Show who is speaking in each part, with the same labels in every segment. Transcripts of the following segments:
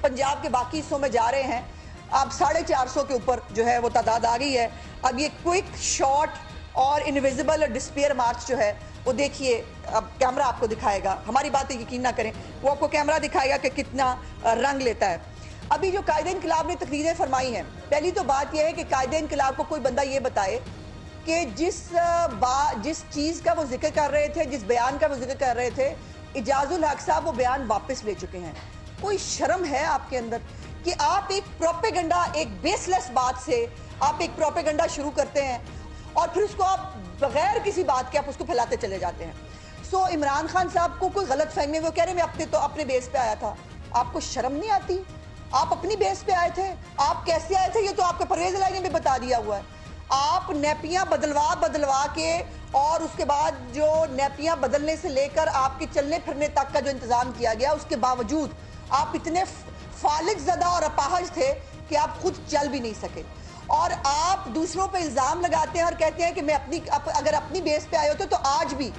Speaker 1: पंजाब के बाकी हिस्सों में जा रहे हैं, अब 450 के ऊपर जो है वो तादाद आ गई है। अब ये क्विक शॉर्ट और इनविजिबल और डिस्पेयर मार्च जो है वो देखिए, अब कैमरा आपको दिखाएगा, हमारी बातें यकीन ना करें, वो आपको कैमरा दिखाएगा कि कितना रंग लेता है। अभी जो कायदे इनकलाब ने तकरीरें फरमाई हैं, पहली तो बात यह है कि कायदे इनकलाब को कोई बंदा ये बताए कि जिस चीज़ का वो जिक्र कर रहे थे, जिस बयान का वो जिक्र कर रहे थे, इजाजुल हक साहब वो बयान वापस ले चुके हैं। कोई शर्म है आपके अंदर कि आप एक प्रोपेगेंडा, एक बेसलेस बात से आप एक प्रोपेगेंडा शुरू करते हैं और फिर उसको आप बगैर किसी बात के आप उसको फैलाते चले जाते हैं। सो इमरान खान साहब को कोई गलत फहमी, वो कह रहे मैं अपने बेस पे आया था। आपको शर्म नहीं आती? आप अपनी बेस पे आए थे? आप कैसे आए थे ये तो आपके परवेज़ इलाही ने भी बता दिया हुआ है। आप नेपियां बदलवा के और उसके बाद जो नेपियां बदलने से लेकर आपके चलने फिरने तक का जो इंतजाम किया गया, उसके बावजूद आप इतने फालिग ज़दा और अपाहज थे कि आप खुद चल भी नहीं सके। और आप दूसरों पे इल्ज़ाम लगाते हैं और कहते हैं कि मैं अगर अपनी बेस पे आए होते तो आज भी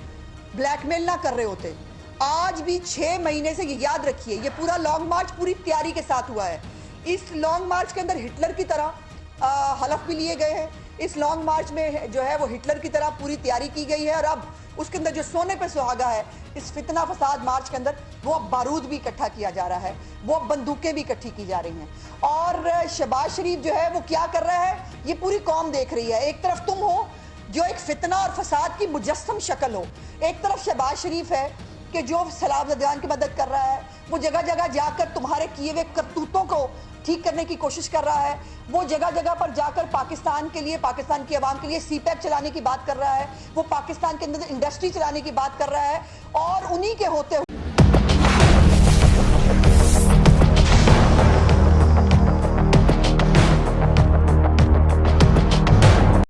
Speaker 1: ब्लैकमेल ना कर रहे होते। आज भी 6 महीने से, ये याद रखिए, ये पूरा लॉन्ग मार्च पूरी तैयारी के साथ हुआ है। इस लॉन्ग मार्च के अंदर हिटलर की तरह हलफ भी लिए गए हैं। इस लॉन्ग मार्च में जो है वो हिटलर की तरह पूरी तैयारी की गई है और अब उसके अंदर जो सोने पे सुहागा है इस फितना फसाद मार्च के अंदर, वो अब बारूद भी इकट्ठा किया जा रहा है, वो अब बंदूकें भी इकट्ठी की जा रही हैं। और शहबाज शरीफ जो है वो क्या कर रहा है, ये पूरी कौम देख रही है। एक तरफ तुम हो जो एक फितना और फसाद की मुजस्सम शक्ल हो, एक तरफ शहबाज शरीफ है कि जो सैलाब ज़दगान की मदद कर रहा है, वो जगह जगह जाकर तुम्हारे किए हुए करतूतों को ठीक करने की कोशिश कर रहा है, वो जगह जगह पर जाकर पाकिस्तान के लिए, पाकिस्तान की आवाम के लिए सीपैक चलाने की बात कर रहा है, वो पाकिस्तान के अंदर इंडस्ट्री चलाने की बात कर रहा है। और उन्हीं के होते